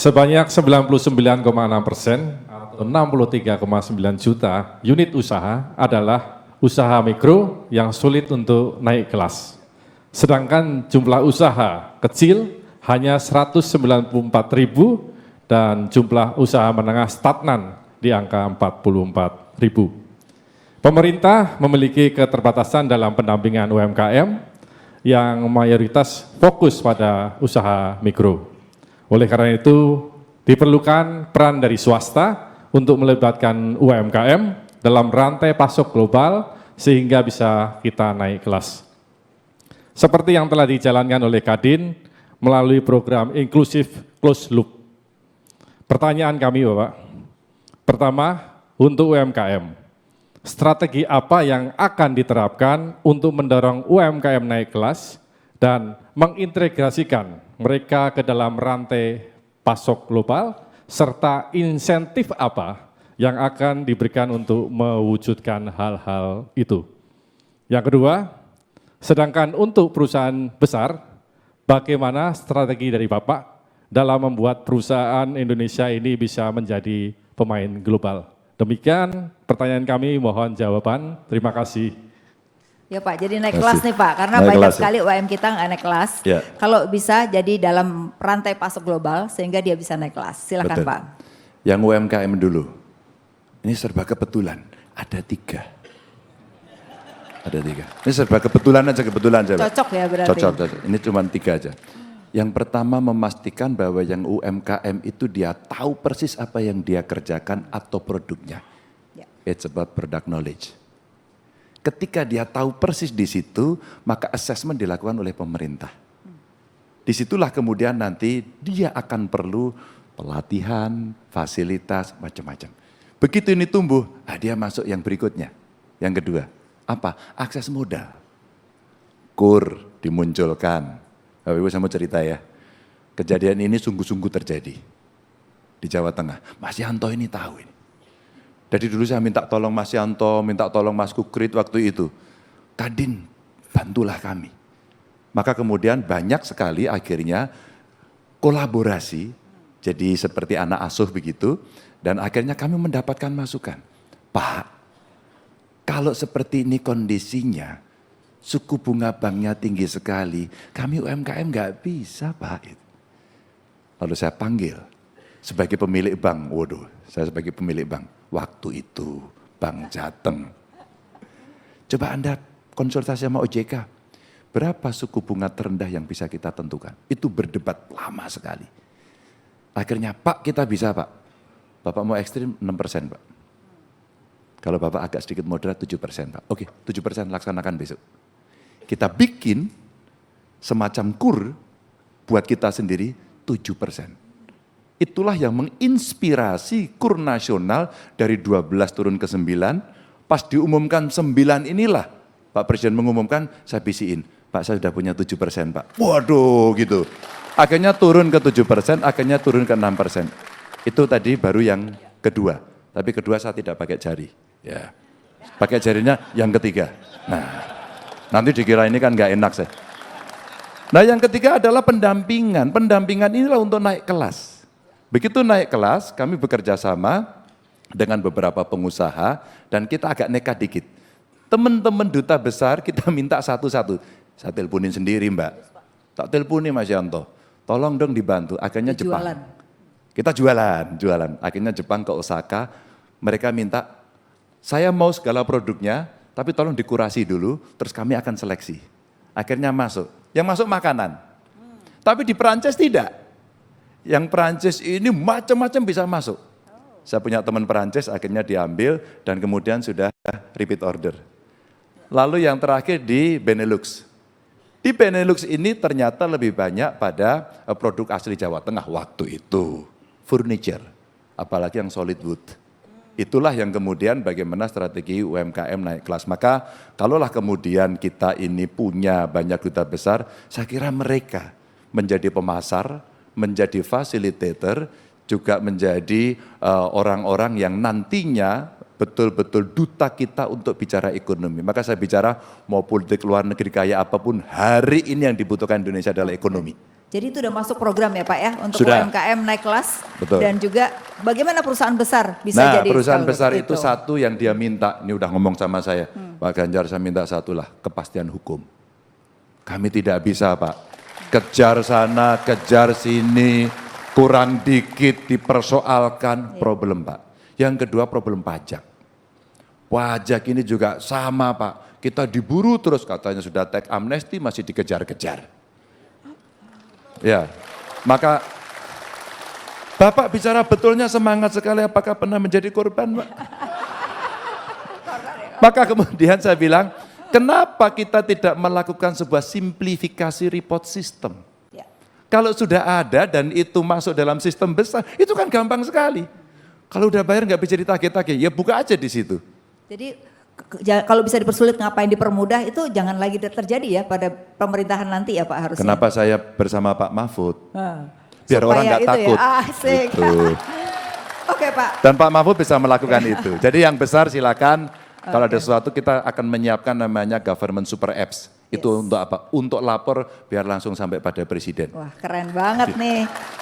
Sebanyak 99,6% atau 63,9 juta unit usaha adalah usaha mikro yang sulit untuk naik kelas. Sedangkan jumlah usaha kecil hanya 194.000 dan jumlah usaha menengah stagnan di angka 44.000. Pemerintah memiliki keterbatasan dalam pendampingan UMKM yang mayoritas fokus pada usaha mikro. Oleh karena itu, diperlukan peran dari swasta untuk melibatkan UMKM dalam rantai pasok global sehingga bisa kita naik kelas. Seperti yang telah dijalankan oleh Kadin melalui program inklusif closed loop. Pertanyaan kami Bapak, pertama untuk UMKM, strategi apa yang akan diterapkan untuk mendorong UMKM naik kelas dan mengintegrasikan mereka ke dalam rantai pasok global, serta insentif apa yang akan diberikan untuk mewujudkan hal-hal itu. Yang kedua, sedangkan untuk perusahaan besar, bagaimana strategi dari Bapak dalam membuat perusahaan Indonesia ini bisa menjadi pemain global? Demikian pertanyaan kami, mohon jawaban. Terima kasih. Ya Pak, jadi naik kelas nih Pak, karena naik banyak kelas, sekali UMKM kita nggak naik kelas. Ya. Kalau bisa jadi dalam rantai pasok global sehingga dia bisa naik kelas. Silakan Betul. Pak. Yang UMKM dulu, ini serba kebetulan, ada 3. Ada 3. Ini serba kebetulan aja. Cocok ya berarti. Cocok. Ini cuma 3 aja. Yang pertama memastikan bahwa yang UMKM itu dia tahu persis apa yang dia kerjakan atau produknya. Ya. It's about product knowledge. Ketika dia tahu persis di situ, maka assessment dilakukan oleh pemerintah. Disitulah kemudian nanti dia akan perlu pelatihan, fasilitas, macam-macam. Begitu ini tumbuh, dia masuk yang berikutnya. Yang kedua, apa? Akses modal. KUR dimunculkan. Bapak Ibu saya mau cerita ya, kejadian ini sungguh-sungguh terjadi di Jawa Tengah. Mas Yanto ini tahu ini. Jadi dulu saya minta tolong Mas Yanto, minta tolong Mas Kukrit waktu itu. Kadin, bantulah kami. Maka kemudian banyak sekali akhirnya kolaborasi, jadi seperti anak asuh begitu, dan akhirnya kami mendapatkan masukan. Pak, kalau seperti ini kondisinya, suku bunga banknya tinggi sekali, kami UMKM nggak bisa Pak. Lalu saya panggil sebagai pemilik bank, waduh saya sebagai pemilik bank. Waktu itu Bank Jateng. Coba Anda konsultasi sama OJK, berapa suku bunga terendah yang bisa kita tentukan? Itu berdebat lama sekali. Akhirnya Pak kita bisa Pak. Bapak mau ekstrim 6% Pak. Kalau Bapak agak sedikit moderat 7% Pak. Oke 7% laksanakan besok. Kita bikin semacam KUR buat kita sendiri 7%. Itulah yang menginspirasi KUR nasional dari 12 turun ke 9. Pas diumumkan 9 inilah Pak Presiden mengumumkan, saya bisiin, Pak saya sudah punya 7% Pak. Waduh gitu. Akhirnya turun ke 7%, akhirnya turun ke 6%. Itu tadi baru yang kedua. Tapi kedua saya tidak pakai jari. Ya, pakai jarinya yang ketiga. Nah, nanti dikira ini kan nggak enak saya. Nah yang ketiga adalah pendampingan. Pendampingan inilah untuk naik kelas. Begitu naik kelas, kami bekerja sama dengan beberapa pengusaha dan kita agak nekat dikit. Teman-teman duta besar kita minta satu-satu. Saya teleponin sendiri Mbak. Tak teleponin Mas Yanto. Tolong dong dibantu. Akhirnya Jepang. Kita jualan. Akhirnya Jepang ke Osaka. Mereka minta, saya mau segala produknya, tapi tolong dikurasi dulu, terus kami akan seleksi. Akhirnya masuk. Yang masuk makanan. Tapi di Perancis tidak. Yang Perancis ini macam-macam bisa masuk. Saya punya teman Perancis akhirnya diambil dan kemudian sudah repeat order. Lalu yang terakhir di Benelux. Di Benelux ini ternyata lebih banyak pada produk asli Jawa Tengah waktu itu. Furniture, apalagi yang solid wood. Itulah yang kemudian bagaimana strategi UMKM naik kelas. Maka kalaulah kemudian kita ini punya banyak duta besar, saya kira mereka menjadi pemasar, menjadi fasilitator, juga menjadi orang-orang yang nantinya betul-betul duta kita untuk bicara ekonomi. Maka saya bicara mau politik luar negeri kayak apapun, hari ini yang dibutuhkan Indonesia adalah ekonomi. Jadi itu udah masuk program ya Pak ya untuk Sudah. UMKM naik kelas. Betul. Dan juga bagaimana perusahaan besar bisa Nah, jadi perusahaan kalau besar itu satu yang dia minta, ini udah ngomong sama saya, Pak Ganjar saya minta satu lah, kepastian hukum. Kami tidak bisa Pak, kejar sana, kejar sini, kurang dikit dipersoalkan, problem Pak. Yang kedua problem pajak. Pajak ini juga sama Pak, kita diburu terus katanya sudah teks amnesti masih dikejar-kejar. Ya, maka Bapak bicara betulnya semangat sekali, apakah pernah menjadi korban Pak? Maka kemudian saya bilang, kenapa kita tidak melakukan sebuah simplifikasi report system? Ya. Kalau sudah ada dan itu masuk dalam sistem besar, itu kan gampang sekali. Kalau udah bayar nggak bisa ditagih-tagih, ya buka aja di situ. Jadi kalau bisa dipersulit ngapain dipermudah itu jangan lagi terjadi ya pada pemerintahan nanti ya Pak harusnya. Kenapa saya bersama Pak Mahfud? Biar orang nggak takut. Ya, asik. Gitu. Oke Pak. Dan Pak Mahfud bisa melakukan itu. Jadi yang besar silakan. Kalau ada sesuatu kita akan menyiapkan namanya government super apps. Itu untuk apa? Untuk lapor biar langsung sampai pada presiden. Wah keren banget nih.